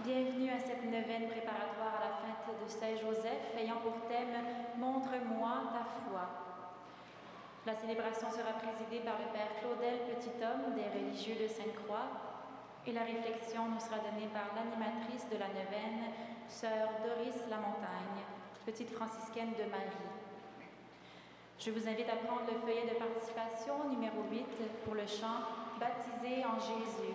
Bienvenue à cette neuvaine préparatoire à la fête de Saint-Joseph, ayant pour thème « Montre-moi ta foi ». La célébration sera présidée par le Père Claudel Petithomme des religieux de Sainte-Croix et la réflexion nous sera donnée par l'animatrice de la neuvaine, Sœur Doris Lamontagne, petite franciscaine de Marie. Je vous invite à prendre le feuillet de participation numéro 8 pour le chant « Baptisé en Jésus ».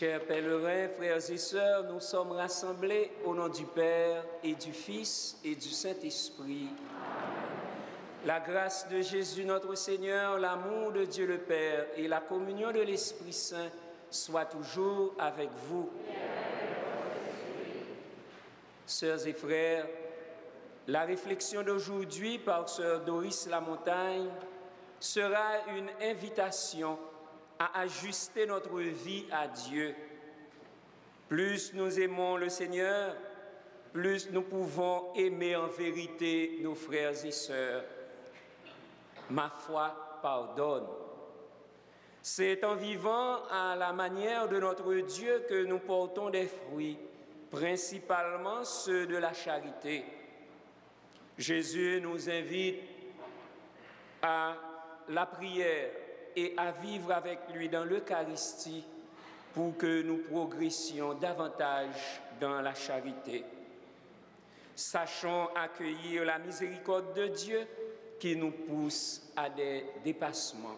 Chers pèlerins, frères et sœurs, nous sommes rassemblés au nom du Père et du Fils et du Saint-Esprit. La grâce de Jésus notre Seigneur, l'amour de Dieu le Père et la communion de l'Esprit Saint soient toujours avec vous. Sœurs et frères, la réflexion d'aujourd'hui par Sœur Doris Lamontagne sera une invitation à ajuster notre vie à Dieu. Plus nous aimons le Seigneur, plus nous pouvons aimer en vérité nos frères et sœurs. Ma foi pardonne. C'est en vivant à la manière de notre Dieu que nous portons des fruits principalement ceux de la charité. Jésus nous invite à la prière et à vivre avec lui dans l'Eucharistie pour que nous progressions davantage dans la charité. Sachons accueillir la miséricorde de Dieu qui nous pousse à des dépassements.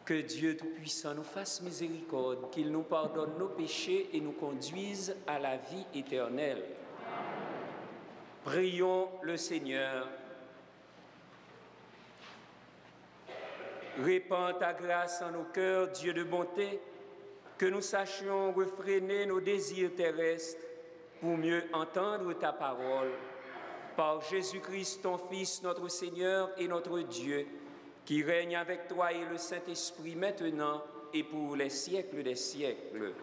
Que Dieu Tout-Puissant nous fasse miséricorde, qu'il nous pardonne nos péchés et nous conduise à la vie éternelle. Prions le Seigneur. Répands ta grâce en nos cœurs, Dieu de bonté, que nous sachions refréner nos désirs terrestres pour mieux entendre ta parole. Par Jésus-Christ, ton Fils, notre Seigneur et notre Dieu, qui règne avec toi et le Saint-Esprit maintenant et pour les siècles des siècles.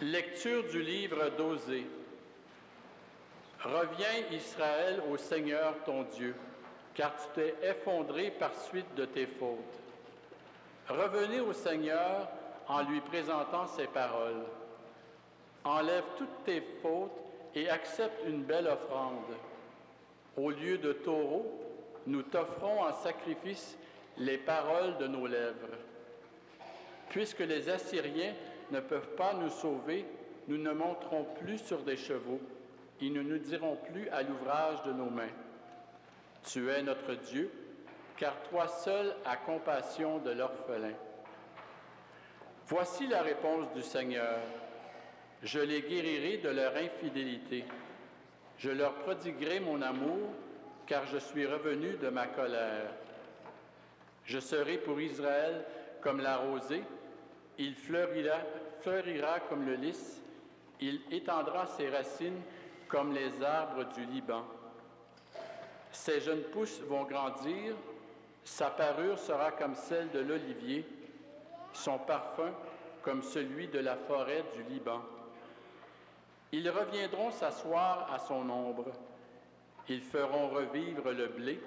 Lecture du livre d'Osée. Reviens, Israël, au Seigneur ton Dieu, car tu t'es effondré par suite de tes fautes. Revenez au Seigneur en lui présentant ses paroles. Enlève toutes tes fautes et accepte une belle offrande. Au lieu de taureaux, nous t'offrons en sacrifice les paroles de nos lèvres. Puisque les Assyriens ne peuvent pas nous sauver, nous ne monterons plus sur des chevaux. Ils ne nous diront plus à l'ouvrage de nos mains. Tu es notre Dieu, car toi seul as compassion de l'orphelin. Voici la réponse du Seigneur. Je les guérirai de leur infidélité. Je leur prodiguerai mon amour, car je suis revenu de ma colère. Je serai pour Israël comme la rosée, il fleurira comme le lys, il étendra ses racines comme les arbres du Liban. Ses jeunes pousses vont grandir, sa parure sera comme celle de l'olivier, son parfum comme celui de la forêt du Liban. Ils reviendront s'asseoir à son ombre, ils feront revivre le blé,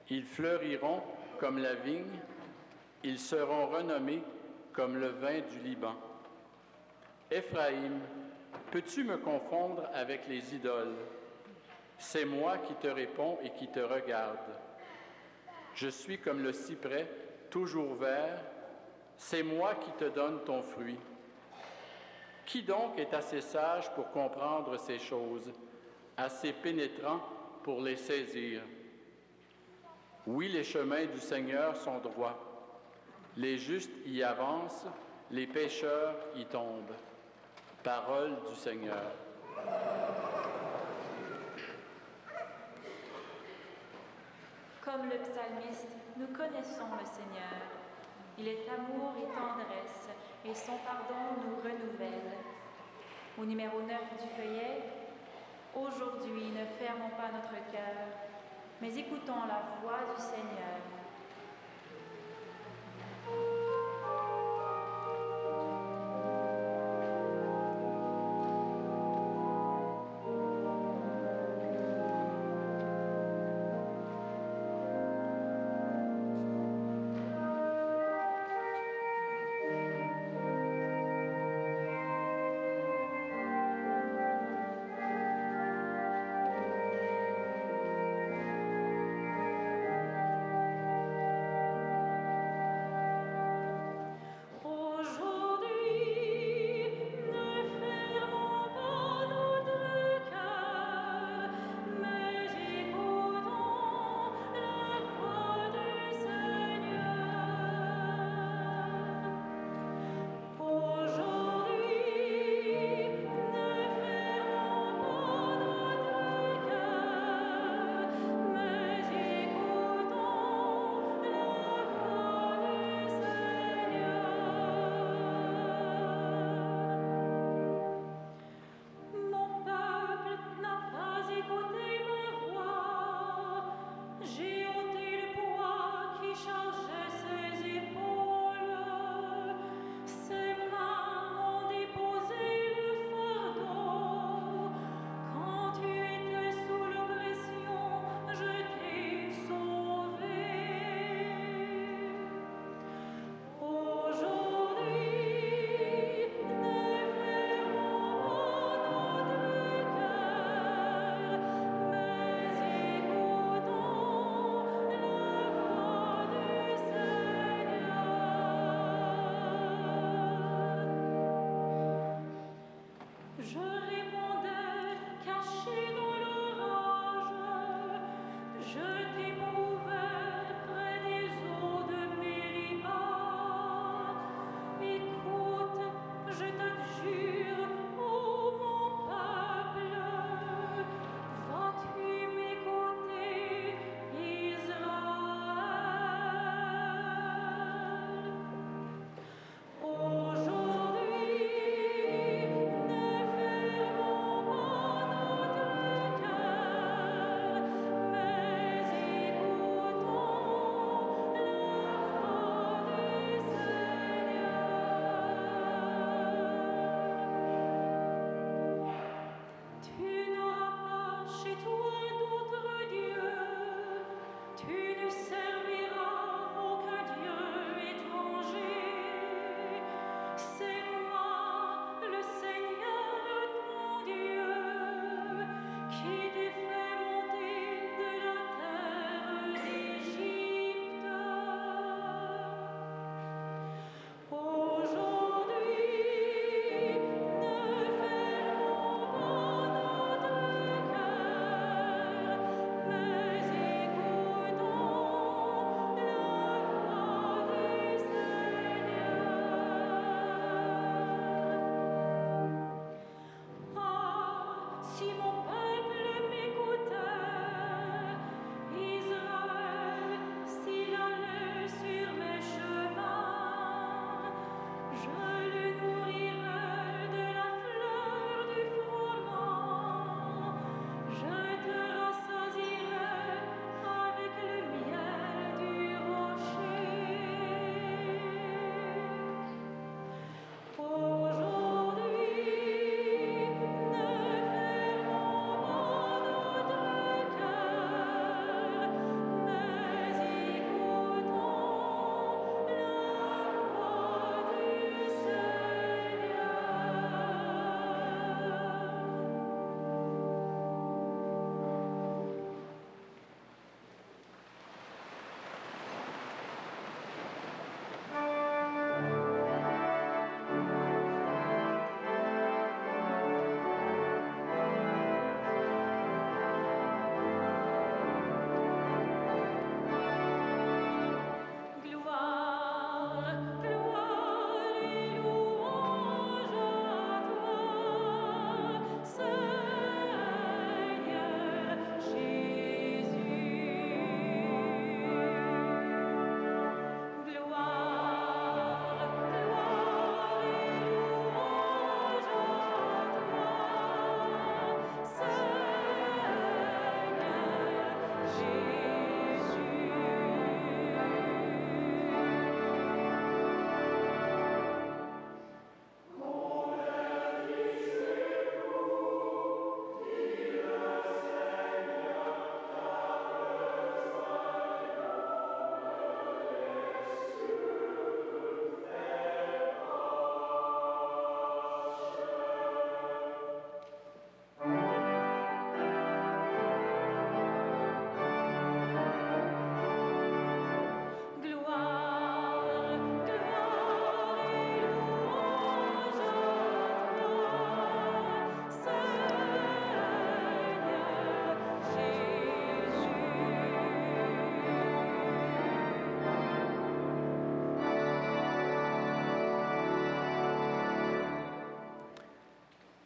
ils fleuriront comme la vigne, ils seront renommés comme le vin du Liban. Éphraïm, peux-tu me confondre avec les idoles? C'est moi qui te réponds et qui te regarde. Je suis comme le cyprès, toujours vert, c'est moi qui te donne ton fruit. Qui donc est assez sage pour comprendre ces choses, assez pénétrant pour les saisir? Oui, les chemins du Seigneur sont droits. Les justes y avancent, les pécheurs y tombent. Parole du Seigneur. Comme le psalmiste, nous connaissons le Seigneur. Il est amour et tendresse, et son pardon nous renouvelle. Au numéro 9 du feuillet, aujourd'hui, ne fermons pas notre cœur, mais écoutons la voix du Seigneur.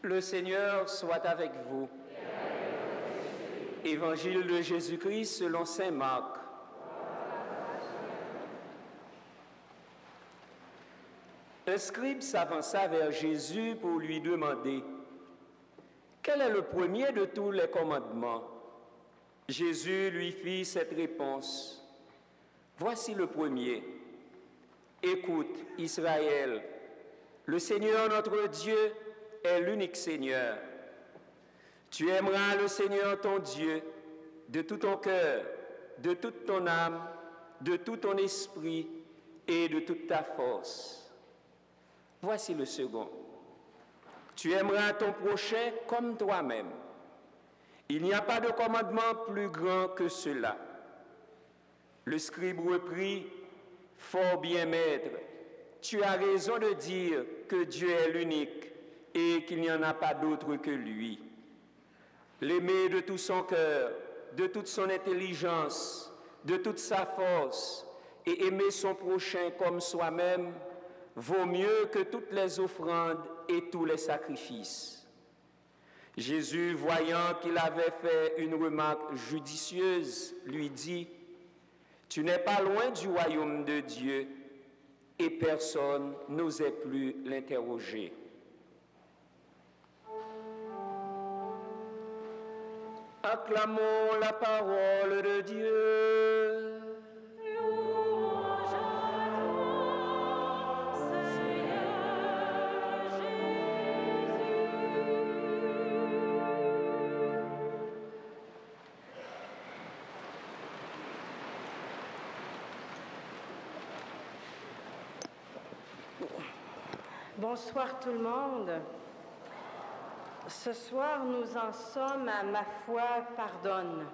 Le Seigneur soit avec vous. Évangile de Jésus-Christ selon saint Marc. Un scribe s'avança vers Jésus pour lui demander « Quel est le premier de tous les commandements ?» Jésus lui fit cette réponse « Voici le premier. Écoute, Israël, le Seigneur notre Dieu est l'unique Seigneur. Tu aimeras le Seigneur ton Dieu de tout ton cœur, de toute ton âme, de tout ton esprit et de toute ta force. Voici le second. Tu aimeras ton prochain comme toi-même. Il n'y a pas de commandement plus grand que cela. » Le scribe reprit, « Fort bien, maître, tu as raison de dire que Dieu est l'unique et qu'il n'y en a pas d'autre que lui. L'aimer de tout son cœur, de toute son intelligence, de toute sa force, et aimer son prochain comme soi-même, vaut mieux que toutes les offrandes et tous les sacrifices. » Jésus, voyant qu'il avait fait une remarque judicieuse, lui dit, « Tu n'es pas loin du royaume de Dieu. » Et personne n'osait plus l'interroger. Acclamons la parole de Dieu. Louange à toi, Seigneur Jésus. Bonsoir tout le monde. Ce soir, nous en sommes à Ma foi pardonne.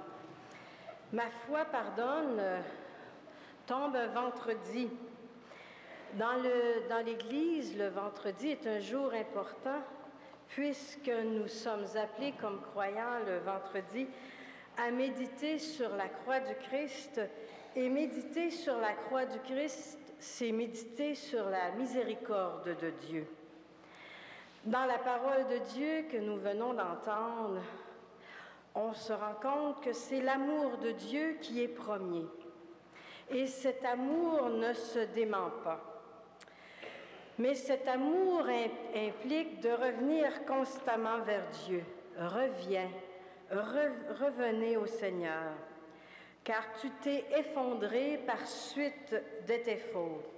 Ma foi pardonne tombe un vendredi. Dans l'Église, le vendredi est un jour important puisque nous sommes appelés comme croyants le vendredi à méditer sur la croix du Christ. Et méditer sur la croix du Christ, c'est méditer sur la miséricorde de Dieu. Dans la parole de Dieu que nous venons d'entendre, on se rend compte que c'est l'amour de Dieu qui est premier. Et cet amour ne se dément pas. Mais cet amour implique de revenir constamment vers Dieu. Revenez au Seigneur, car tu t'es effondré par suite de tes fautes.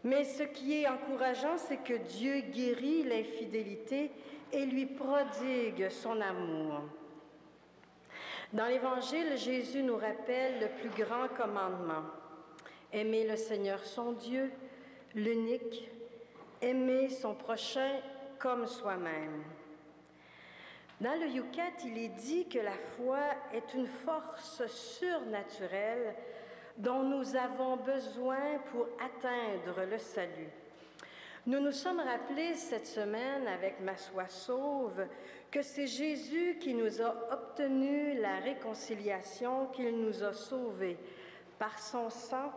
Mais ce qui est encourageant, c'est que Dieu guérit l'infidélité et lui prodigue son amour. Dans l'Évangile, Jésus nous rappelle le plus grand commandement. Aimer le Seigneur son Dieu, l'unique, aimer son prochain comme soi-même. Dans le Yucat, il est dit que la foi est une force surnaturelle dont nous avons besoin pour atteindre le salut. Nous nous sommes rappelés cette semaine avec Ma Foi sauve que c'est Jésus qui nous a obtenu la réconciliation, qu'il nous a sauvés. Par son sang,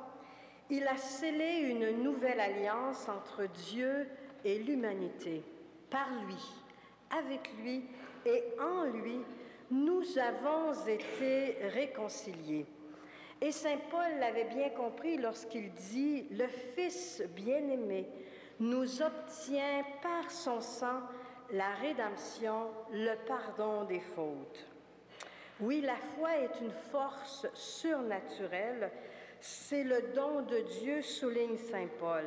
il a scellé une nouvelle alliance entre Dieu et l'humanité. Par lui, avec lui et en lui, nous avons été réconciliés. Et saint Paul l'avait bien compris lorsqu'il dit « Le Fils bien-aimé nous obtient par son sang la rédemption, le pardon des fautes. » Oui, la foi est une force surnaturelle. C'est le don de Dieu, souligne saint Paul.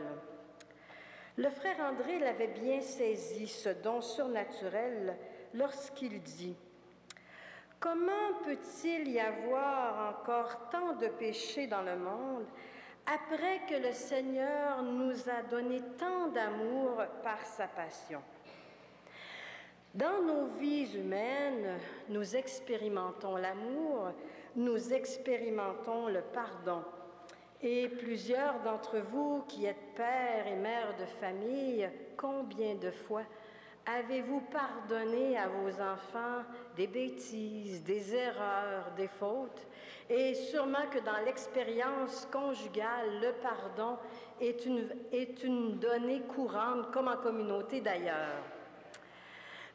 Le frère André l'avait bien saisi, ce don surnaturel, lorsqu'il dit « Comment peut-il y avoir encore tant de péchés dans le monde après que le Seigneur nous a donné tant d'amour par sa passion? » Dans nos vies humaines, nous expérimentons l'amour, nous expérimentons le pardon. Et plusieurs d'entre vous qui êtes pères et mères de famille, combien de fois avez-vous pardonné à vos enfants des bêtises, des erreurs, des fautes? Et sûrement que dans l'expérience conjugale, le pardon est une donnée courante, comme en communauté d'ailleurs.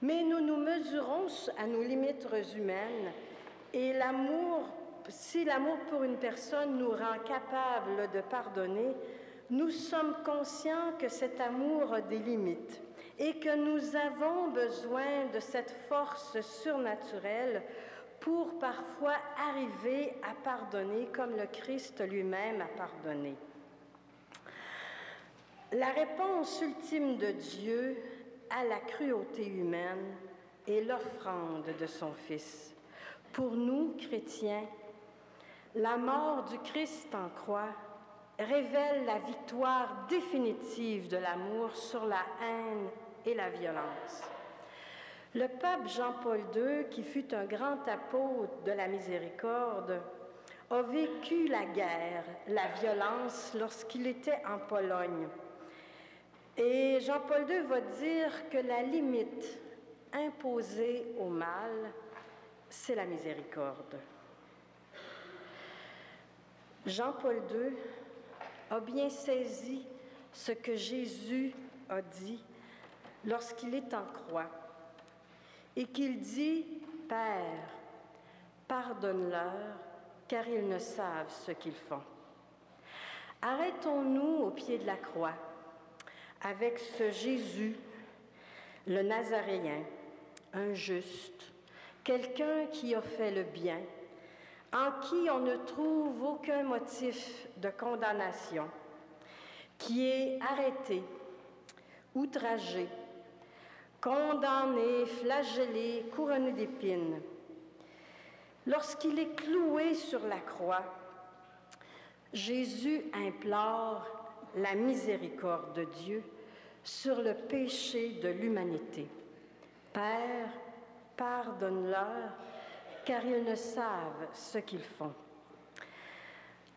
Mais nous nous mesurons à nos limites humaines et si l'amour pour une personne nous rend capables de pardonner, nous sommes conscients que cet amour a des limites et que nous avons besoin de cette force surnaturelle pour parfois arriver à pardonner comme le Christ lui-même a pardonné. La réponse ultime de Dieu à la cruauté humaine est l'offrande de son Fils. Pour nous, chrétiens, la mort du Christ en croix révèle la victoire définitive de l'amour sur la haine et la violence. Le pape Jean-Paul II, qui fut un grand apôtre de la miséricorde, a vécu la guerre, la violence lorsqu'il était en Pologne. Et Jean-Paul II va dire que la limite imposée au mal, c'est la miséricorde. Jean-Paul II a bien saisi ce que Jésus a dit lorsqu'il est en croix et qu'il dit « Père, pardonne-leur, car ils ne savent ce qu'ils font. » Arrêtons-nous au pied de la croix avec ce Jésus, le Nazaréen, un juste, quelqu'un qui a fait le bien, en qui on ne trouve aucun motif de condamnation, qui est arrêté, outragé, condamné, flagellé, couronné d'épines. Lorsqu'il est cloué sur la croix, Jésus implore la miséricorde de Dieu sur le péché de l'humanité. Père, pardonne-leur, car ils ne savent ce qu'ils font.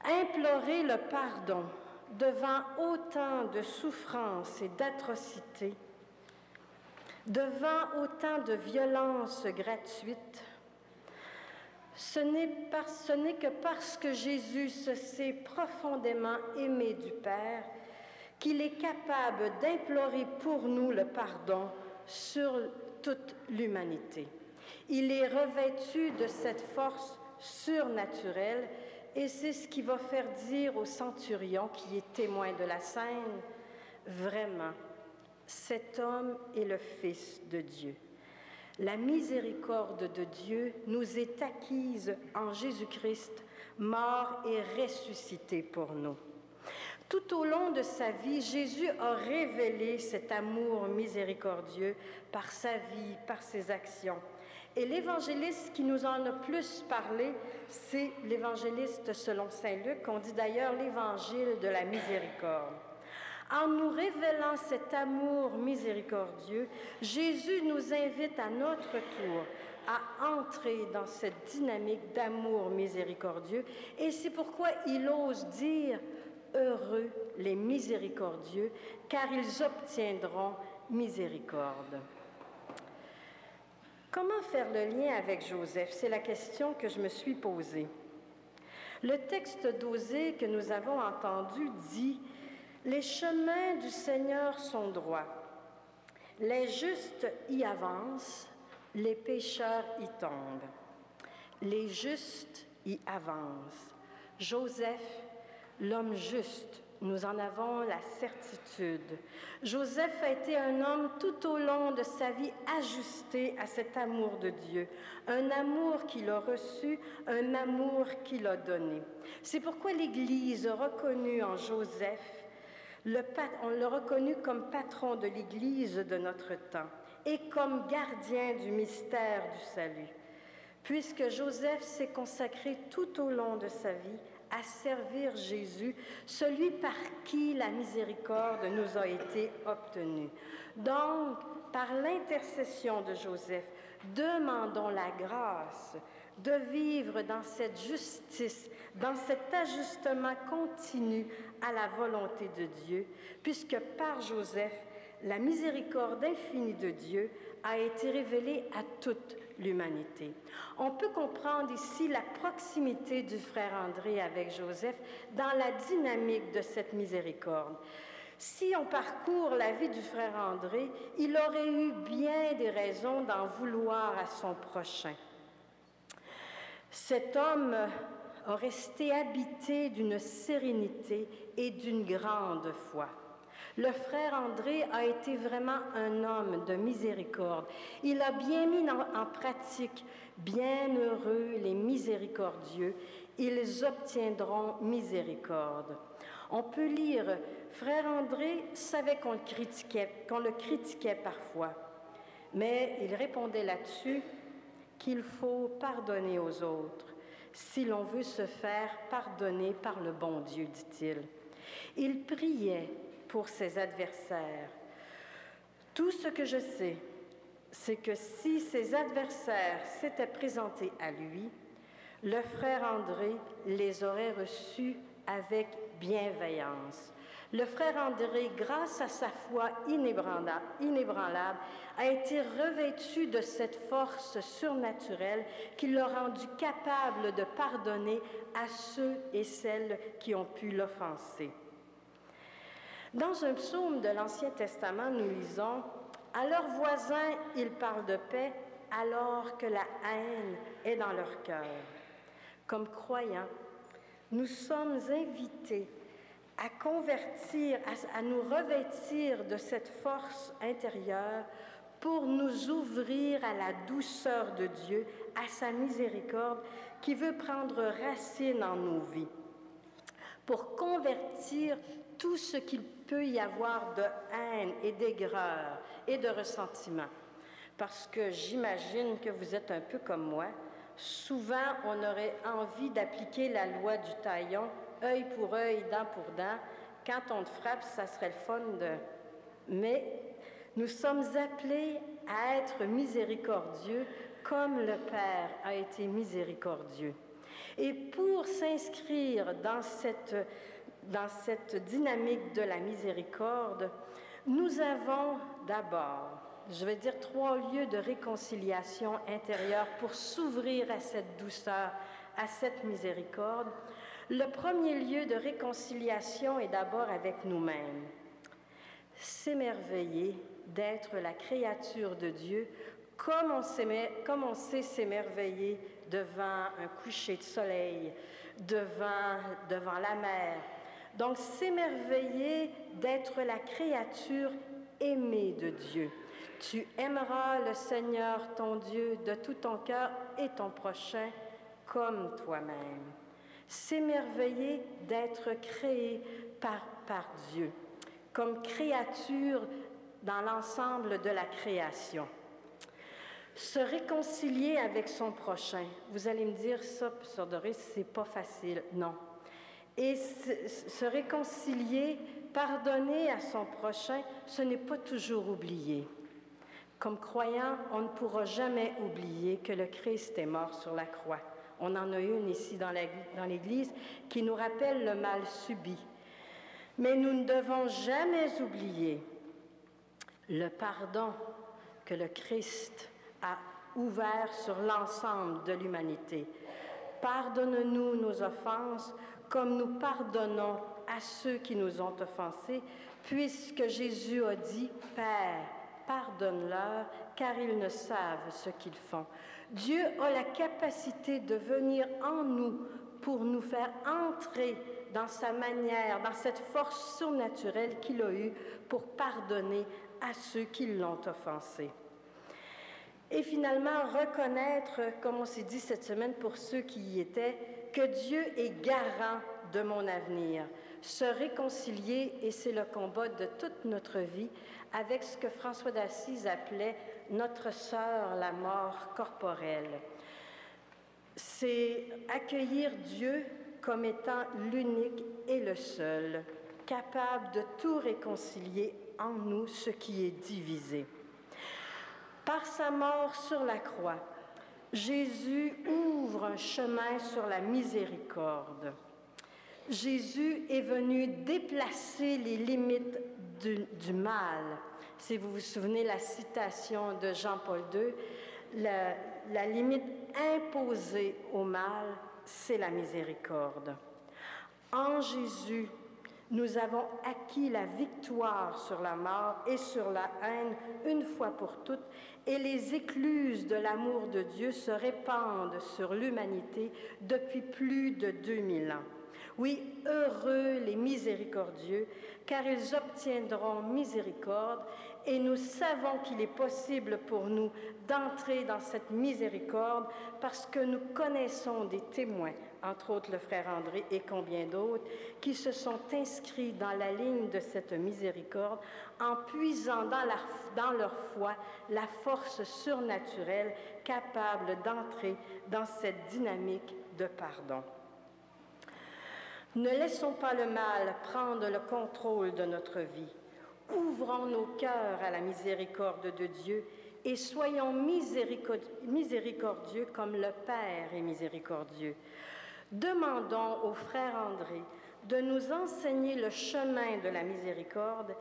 Implorer le pardon devant autant de souffrances et d'atrocités, devant autant de violences gratuites, ce n'est que parce que Jésus se sait profondément aimé du Père qu'il est capable d'implorer pour nous le pardon sur toute l'humanité. Il est revêtu de cette force surnaturelle et c'est ce qui va faire dire au centurion qui est témoin de la scène, vraiment, cet homme est le Fils de Dieu. La miséricorde de Dieu nous est acquise en Jésus-Christ, mort et ressuscité pour nous. Tout au long de sa vie, Jésus a révélé cet amour miséricordieux par sa vie, par ses actions. Et l'évangéliste qui nous en a plus parlé, c'est l'évangéliste selon saint Luc, qu'on dit d'ailleurs l'évangile de la miséricorde. En nous révélant cet amour miséricordieux, Jésus nous invite à notre tour à entrer dans cette dynamique d'amour miséricordieux et c'est pourquoi il ose dire « Heureux les miséricordieux, car ils obtiendront miséricorde ». Comment faire le lien avec Joseph? C'est la question que je me suis posée. Le texte d'Osée que nous avons entendu dit « Les chemins du Seigneur sont droits. Les justes y avancent, les pécheurs y tombent. » Les justes y avancent. Joseph, l'homme juste, nous en avons la certitude. Joseph a été un homme tout au long de sa vie ajusté à cet amour de Dieu, un amour qu'il a reçu, un amour qu'il a donné. C'est pourquoi l'Église a reconnu en Joseph, on l'a reconnu comme patron de l'Église de notre temps et comme gardien du mystère du salut, puisque Joseph s'est consacré tout au long de sa vie à servir Jésus, celui par qui la miséricorde nous a été obtenue. Donc, par l'intercession de Joseph, demandons la grâce de vivre dans cette justice, dans cet ajustement continu à la volonté de Dieu, puisque par Joseph, la miséricorde infinie de Dieu a été révélée à toute l'humanité. On peut comprendre ici la proximité du frère André avec Joseph dans la dynamique de cette miséricorde. Si on parcourt la vie du frère André, il aurait eu bien des raisons d'en vouloir à son prochain. Cet homme a resté habité d'une sérénité et d'une grande foi. Le frère André a été vraiment un homme de miséricorde. Il a bien mis en pratique « Bienheureux les miséricordieux, ils obtiendront miséricorde ». On peut lire « Frère André savait qu'on le critiquait parfois, mais il répondait là-dessus qu'il faut pardonner aux autres si l'on veut se faire pardonner par le bon Dieu, dit-il. Il priait pour ses adversaires. Tout ce que je sais, c'est que si ses adversaires s'étaient présentés à lui, le frère André les aurait reçus avec bienveillance. Le frère André, grâce à sa foi inébranlable, a été revêtu de cette force surnaturelle qui l'a rendu capable de pardonner à ceux et celles qui ont pu l'offenser. Dans un psaume de l'Ancien Testament, nous lisons « À leurs voisins, ils parlent de paix, alors que la haine est dans leur cœur. » Comme croyants, nous sommes invités à convertir, à nous revêtir de cette force intérieure pour nous ouvrir à la douceur de Dieu, à sa miséricorde qui veut prendre racine en nos vies, pour convertir tout ce qu'il peut y avoir de haine et d'aigreur et de ressentiment. Parce que j'imagine que vous êtes un peu comme moi. Souvent, on aurait envie d'appliquer la loi du talion, œil pour œil, dent pour dent. Quand on te frappe, ça serait le fun de... Mais nous sommes appelés à être miséricordieux comme le Père a été miséricordieux. Et pour s'inscrire dans cette dynamique de la miséricorde, nous avons d'abord, je vais dire, 3 lieux de réconciliation intérieure pour s'ouvrir à cette douceur, à cette miséricorde. Le premier lieu de réconciliation est d'abord avec nous-mêmes. S'émerveiller d'être la créature de Dieu, comme on sait s'émerveiller devant un coucher de soleil, devant la mer. Donc, s'émerveiller d'être la créature aimée de Dieu. Tu aimeras le Seigneur, ton Dieu, de tout ton cœur et ton prochain comme toi-même. S'émerveiller d'être créé par Dieu, comme créature dans l'ensemble de la création. Se réconcilier avec son prochain. Vous allez me dire, ça, Sœur Doris, c'est pas facile. Non. Et se réconcilier, pardonner à son prochain, ce n'est pas toujours oublier. Comme croyant, on ne pourra jamais oublier que le Christ est mort sur la croix. On en a une ici dans l'Église qui nous rappelle le mal subi. Mais nous ne devons jamais oublier le pardon que le Christ a ouvert sur l'ensemble de l'humanité. Pardonne-nous nos offenses comme nous pardonnons à ceux qui nous ont offensés, puisque Jésus a dit « Père, pardonne-leur, car ils ne savent ce qu'ils font. » Dieu a la capacité de venir en nous pour nous faire entrer dans sa manière, dans cette force surnaturelle qu'il a eue pour pardonner à ceux qui l'ont offensé. Et finalement, reconnaître, comme on s'est dit cette semaine pour ceux qui y étaient, que Dieu est garant de mon avenir. Se réconcilier, et c'est le combat de toute notre vie, avec ce que François d'Assise appelait notre sœur, la mort corporelle. C'est accueillir Dieu comme étant l'unique et le seul, capable de tout réconcilier en nous ce qui est divisé. Par sa mort sur la croix, Jésus ouvre un chemin sur la miséricorde. Jésus est venu déplacer les limites du mal. Si vous vous souvenez la citation de Jean-Paul II, la limite imposée au mal, c'est la miséricorde. En Jésus, Nous avons acquis la victoire sur la mort et sur la haine une fois pour toutes, et les écluses de l'amour de Dieu se répandent sur l'humanité depuis plus de 2000 ans. Oui, heureux les miséricordieux, car ils obtiendront miséricorde, et nous savons qu'il est possible pour nous d'entrer dans cette miséricorde parce que nous connaissons des témoins, entre autres le frère André et combien d'autres, qui se sont inscrits dans la ligne de cette miséricorde en puisant dans leur foi la force surnaturelle capable d'entrer dans cette dynamique de pardon. Ne laissons pas le mal prendre le contrôle de notre vie. Ouvrons nos cœurs à la miséricorde de Dieu et soyons miséricordieux comme le Père est miséricordieux. Demandons au frère André de nous enseigner le chemin de la miséricorde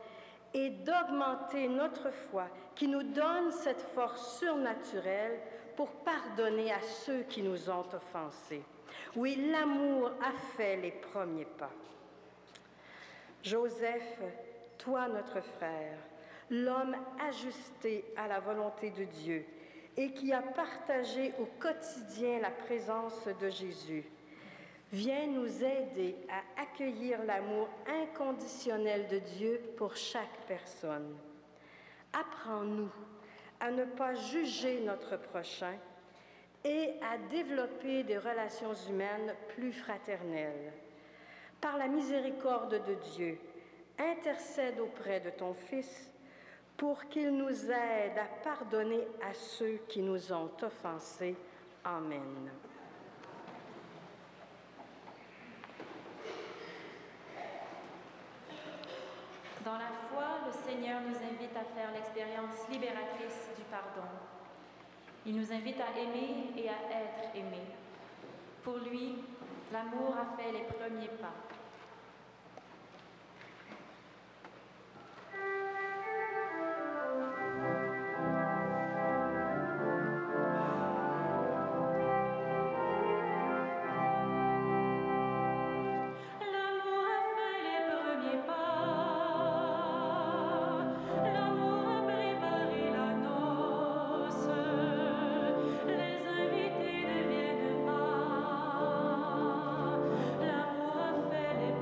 et d'augmenter notre foi qui nous donne cette force surnaturelle pour pardonner à ceux qui nous ont offensés. Oui, l'amour a fait les premiers pas. Joseph, toi notre frère, l'homme ajusté à la volonté de Dieu et qui a partagé au quotidien la présence de Jésus, viens nous aider à accueillir l'amour inconditionnel de Dieu pour chaque personne. Apprends-nous à ne pas juger notre prochain et à développer des relations humaines plus fraternelles. Par la miséricorde de Dieu, intercède auprès de ton Fils pour qu'il nous aide à pardonner à ceux qui nous ont offensés. Amen. Dans la foi, le Seigneur nous invite à faire l'expérience libératrice du pardon. Il nous invite à aimer et à être aimés. Pour lui, l'amour a fait les premiers pas. Les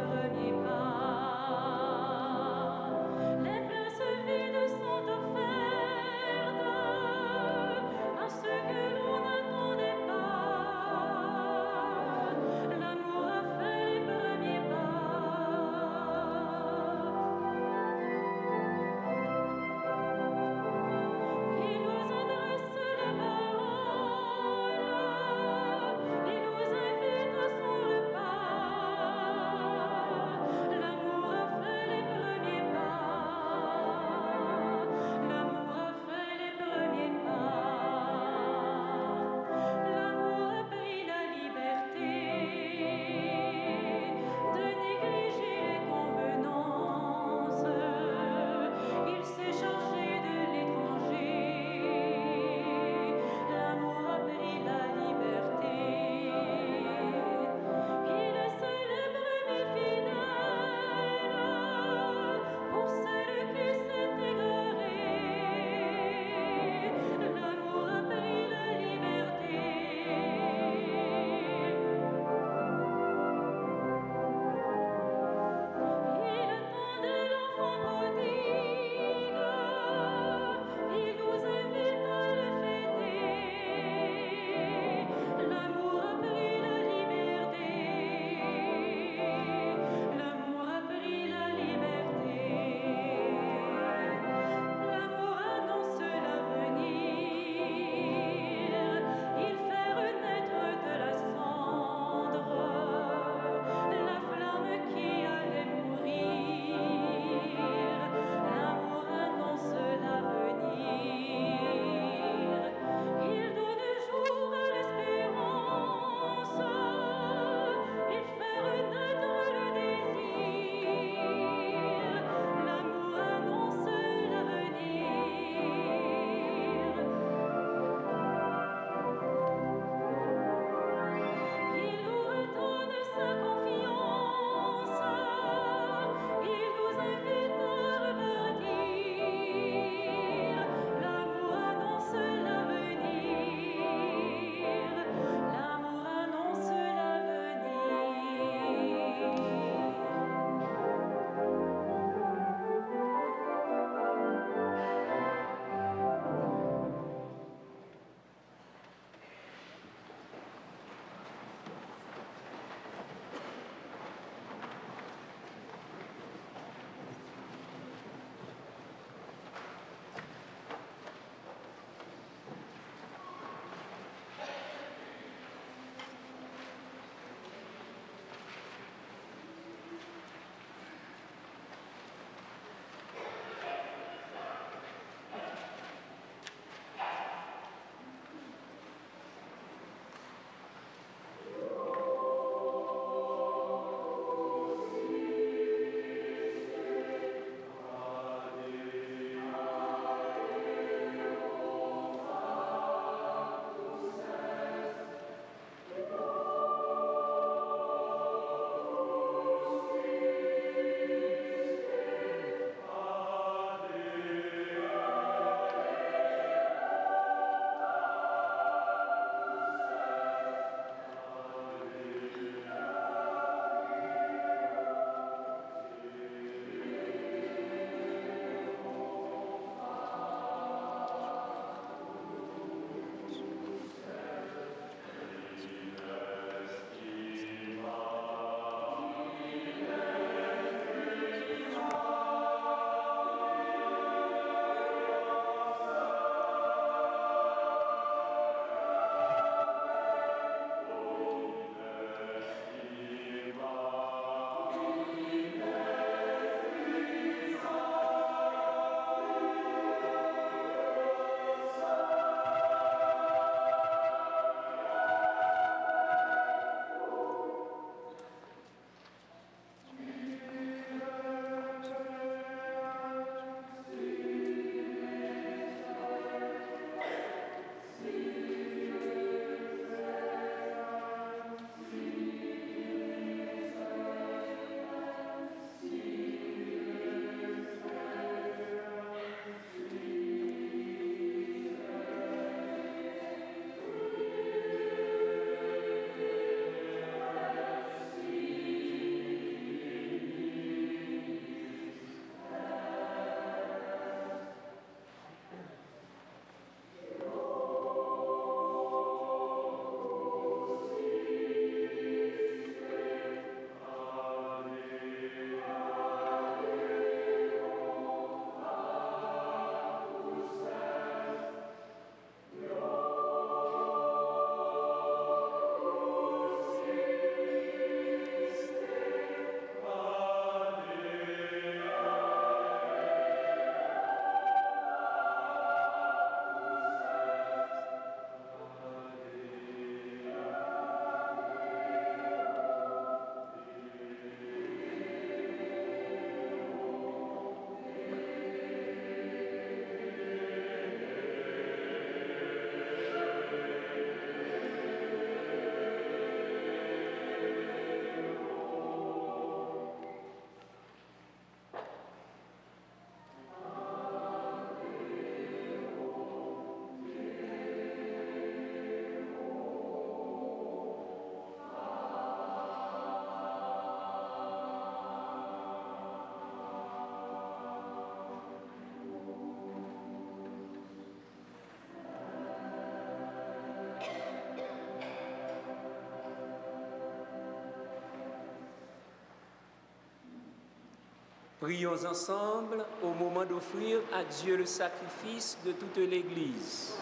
Prions ensemble au moment d'offrir à Dieu le sacrifice de toute l'Église.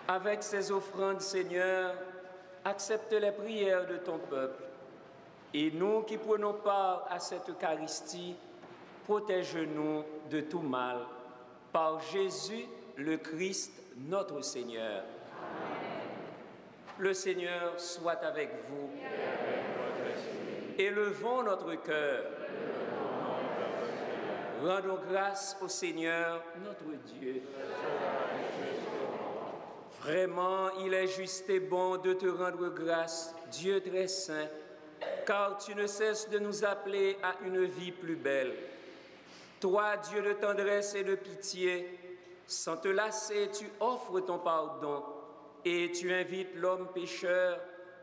Avec ces offrandes, Seigneur, accepte les prières de ton peuple. Et nous qui prenons part à cette Eucharistie, protège-nous de tout mal. Par Jésus, le Christ, notre Seigneur. Amen. Le Seigneur soit avec vous. Élevons notre cœur. Rendons grâce au Seigneur, notre Dieu. Vraiment, il est juste et bon de te rendre grâce, Dieu très saint, car tu ne cesses de nous appeler à une vie plus belle. Toi, Dieu de tendresse et de pitié, sans te lasser, tu offres ton pardon et tu invites l'homme pécheur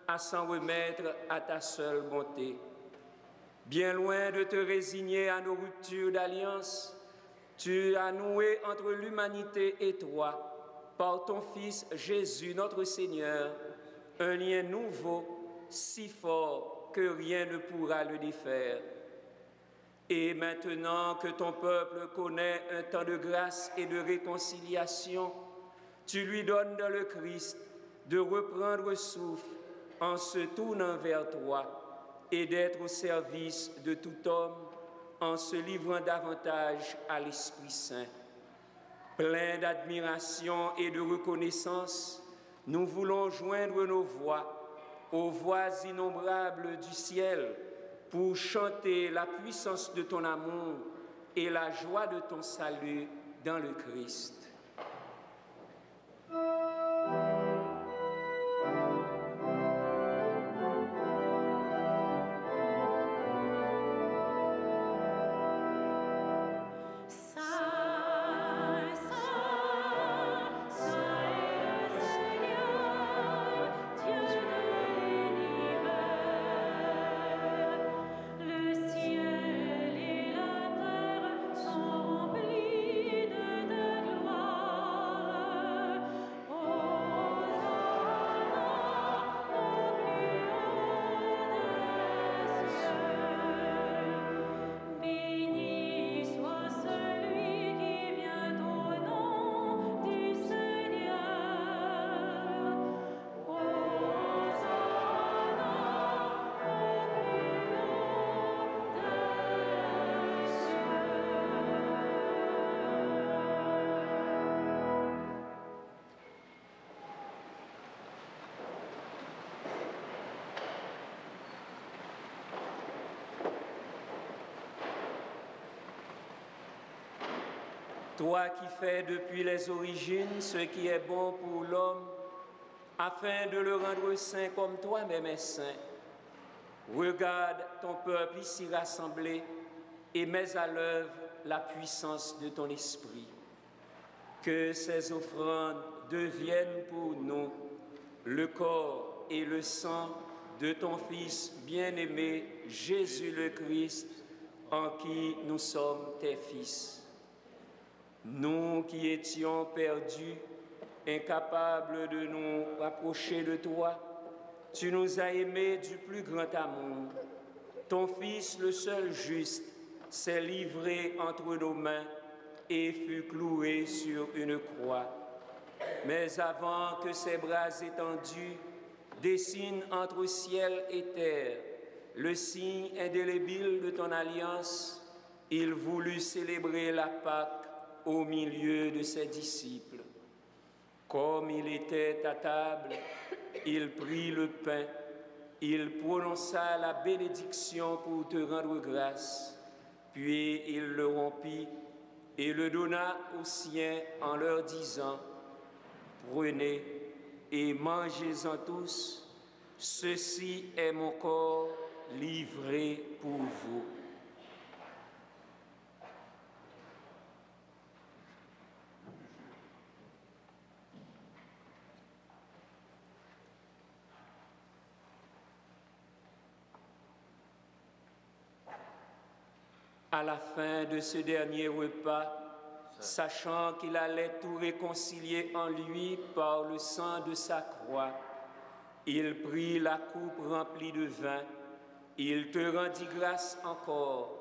à s'en remettre à ta seule bonté. Bien loin de te résigner à nos ruptures d'alliance, tu as noué entre l'humanité et toi, par ton Fils Jésus, notre Seigneur, un lien nouveau, si fort que rien ne pourra le défaire. Et maintenant que ton peuple connaît un temps de grâce et de réconciliation, tu lui donnes dans le Christ de reprendre souffle en se tournant vers toi et d'être au service de tout homme en se livrant davantage à l'Esprit Saint. Plein d'admiration et de reconnaissance, nous voulons joindre nos voix aux voix innombrables du ciel pour chanter la puissance de ton amour et la joie de ton salut dans le Christ. Toi qui fais depuis les origines ce qui est bon pour l'homme, afin de le rendre saint comme toi-même es saint, regarde ton peuple ici rassemblé et mets à l'œuvre la puissance de ton esprit. Que ces offrandes deviennent pour nous le corps et le sang de ton Fils bien-aimé, Jésus le Christ, en qui nous sommes tes fils. Nous qui étions perdus, incapables de nous rapprocher de toi, tu nous as aimés du plus grand amour. Ton Fils, le seul juste, s'est livré entre nos mains et fut cloué sur une croix. Mais avant que ses bras étendus dessinent entre ciel et terre le signe indélébile de ton alliance, il voulut célébrer la Pâque au milieu de ses disciples. Comme il était à table, il prit le pain, il prononça la bénédiction pour te rendre grâce, puis il le rompit et le donna aux siens en leur disant : « Prenez et mangez-en tous, ceci est mon corps livré pour vous. » À la fin de ce dernier repas, sachant qu'il allait tout réconcilier en lui par le sang de sa croix, il prit la coupe remplie de vin Il te rendit grâce encore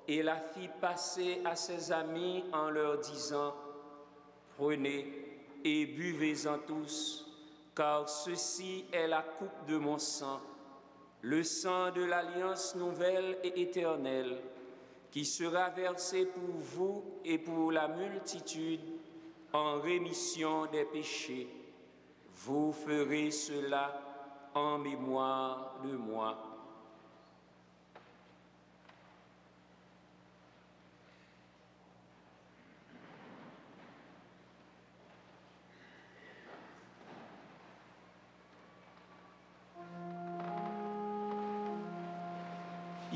et la fit passer à ses amis en leur disant, « Prenez et buvez-en tous, car ceci est la coupe de mon sang, le sang de l'alliance nouvelle et éternelle, qui sera versé pour vous et pour la multitude en rémission des péchés. Vous ferez cela en mémoire de moi. »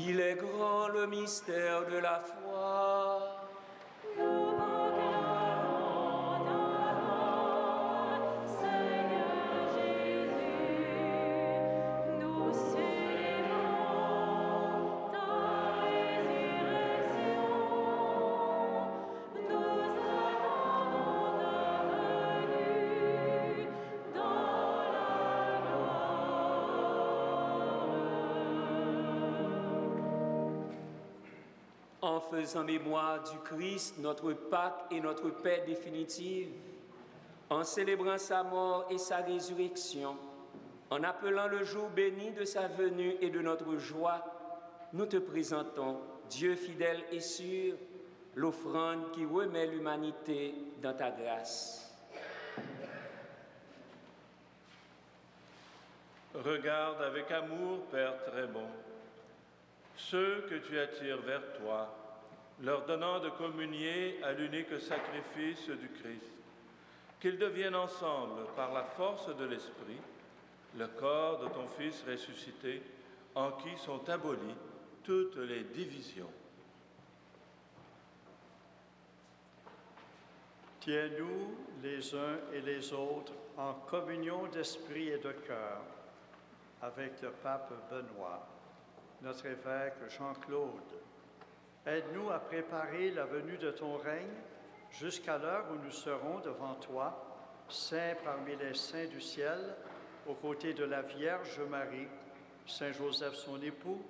Il est grand le mystère de la foi. Nous proclamons ta mort, Seigneur Jésus. Nous célébrons ta résurrection. Nous attendons ta venue dans la En faisant mémoire du Christ, notre Pâque et notre paix définitive, en célébrant sa mort et sa résurrection, en appelant le jour béni de sa venue et de notre joie, nous te présentons, Dieu fidèle et sûr, l'offrande qui remet l'humanité dans ta grâce. Regarde avec amour, Père très bon, ceux que tu attires vers toi, leur donnant de communier à l'unique sacrifice du Christ, qu'ils deviennent ensemble, par la force de l'Esprit, le corps de ton Fils ressuscité, en qui sont abolies toutes les divisions. Tiens-nous les uns et les autres en communion d'esprit et de cœur avec le pape Benoît, notre évêque Jean-Claude. Aide-nous à préparer la venue de ton règne jusqu'à l'heure où nous serons devant toi, saints parmi les saints du ciel, aux côtés de la Vierge Marie, Saint Joseph son époux,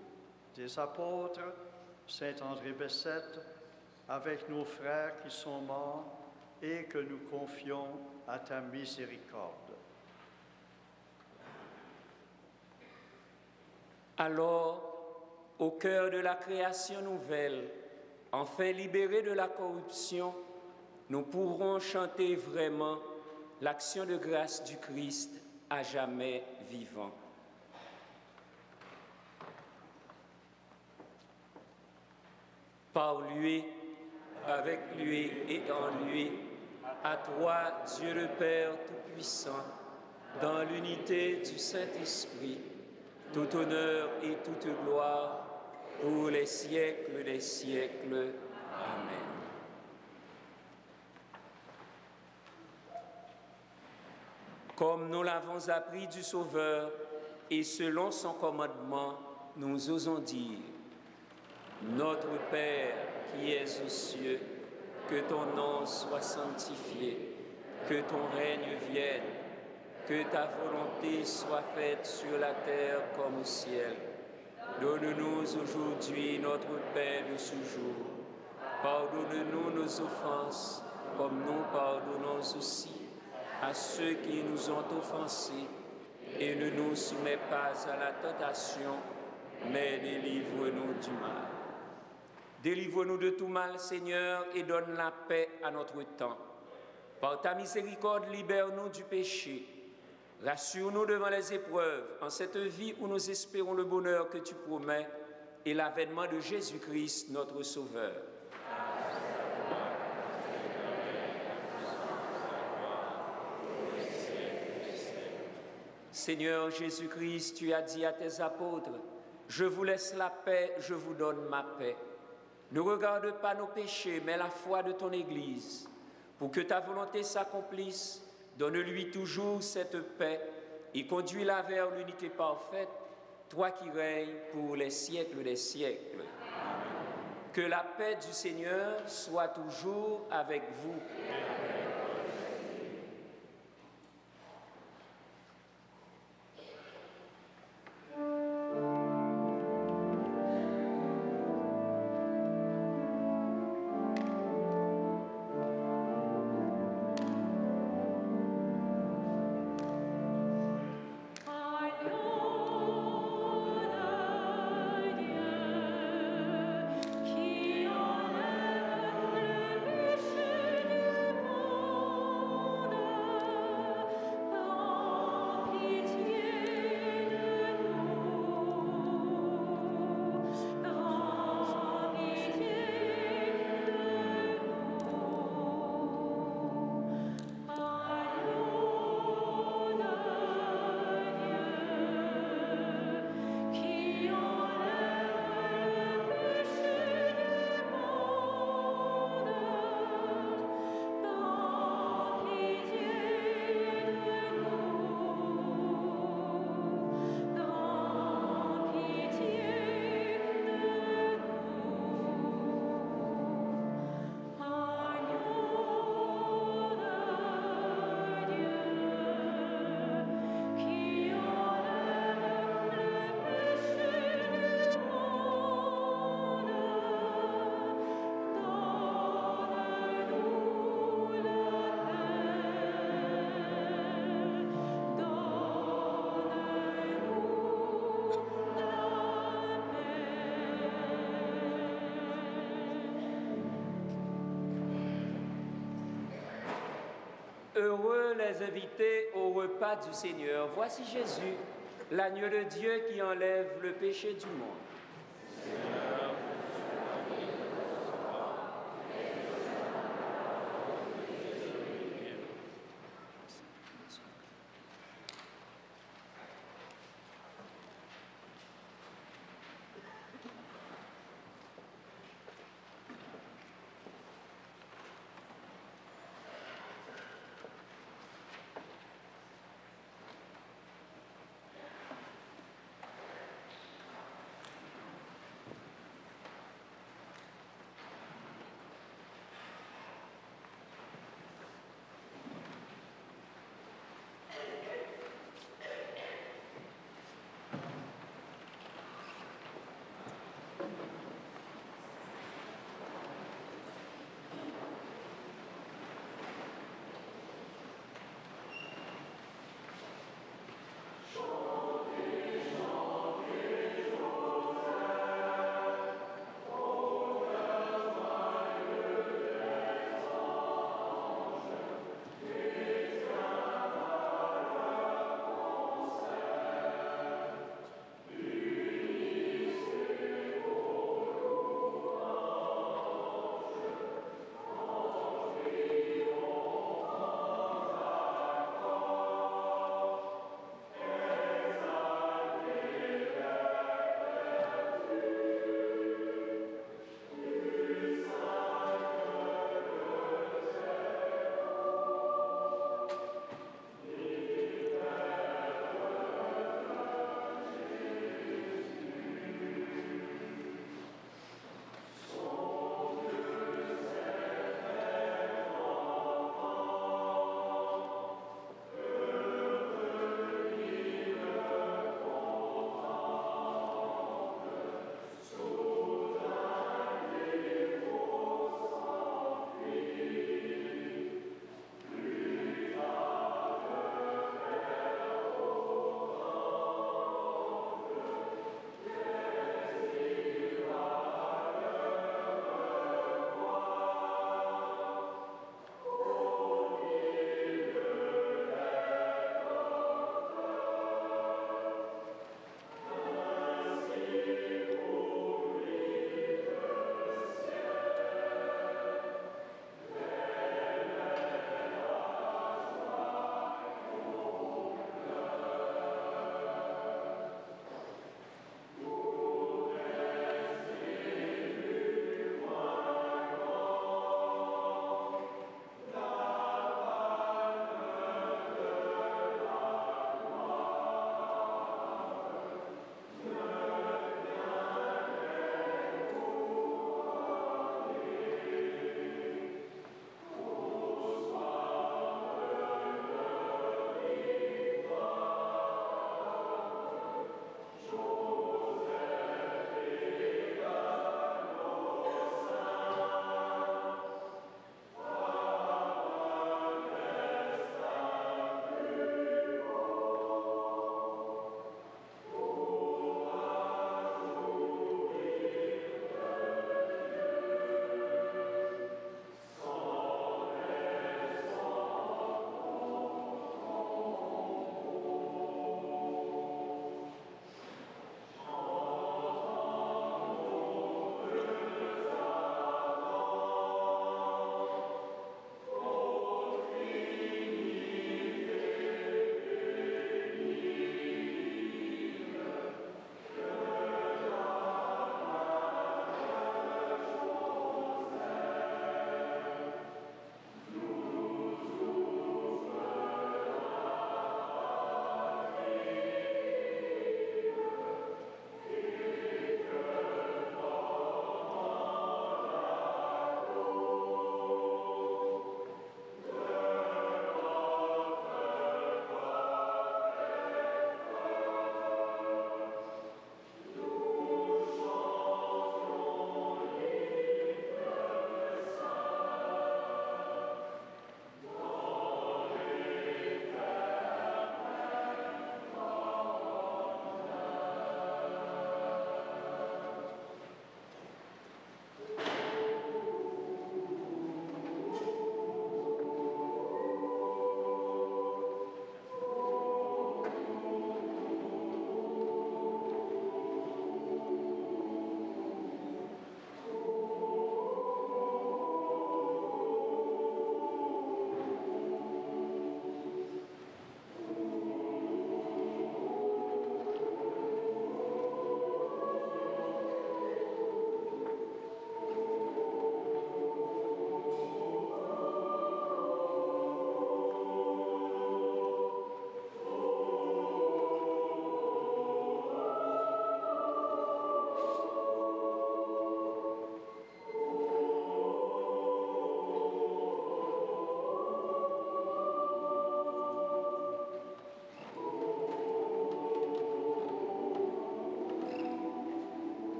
des apôtres, Saint André Bessette, avec nos frères qui sont morts et que nous confions à ta miséricorde. Alors, au cœur de la création nouvelle, enfin libérés de la corruption, nous pourrons chanter vraiment l'action de grâce du Christ à jamais vivant. Par lui, avec lui et en lui, à toi, Dieu le Père Tout-Puissant, dans l'unité du Saint-Esprit, tout honneur et toute gloire pour les siècles des siècles. Amen. Comme nous l'avons appris du Sauveur et selon son commandement, nous osons dire: Notre Père qui es aux cieux, que ton nom soit sanctifié, que ton règne vienne, que ta volonté soit faite sur la terre comme au ciel. Donne-nous aujourd'hui notre pain de ce jour. Pardonne-nous nos offenses, comme nous pardonnons aussi à ceux qui nous ont offensés. Et ne nous soumets pas à la tentation, mais délivre-nous du mal. Délivre-nous de tout mal, Seigneur, et donne la paix à notre temps. Par ta miséricorde, libère-nous du péché. Rassure-nous devant les épreuves, en cette vie où nous espérons le bonheur que tu promets et l'avènement de Jésus-Christ, notre Sauveur. Seigneur Jésus-Christ, tu as dit à tes apôtres, « Je vous laisse la paix, je vous donne ma paix. » Ne regarde pas nos péchés, mais la foi de ton Église. Pour que ta volonté s'accomplisse, donne-lui toujours cette paix et conduis-la vers l'unité parfaite, toi qui règnes pour les siècles des siècles. Amen. Que la paix du Seigneur soit toujours avec vous. Heureux les invités au repas du Seigneur. Voici Jésus, l'agneau de Dieu qui enlève le péché du monde.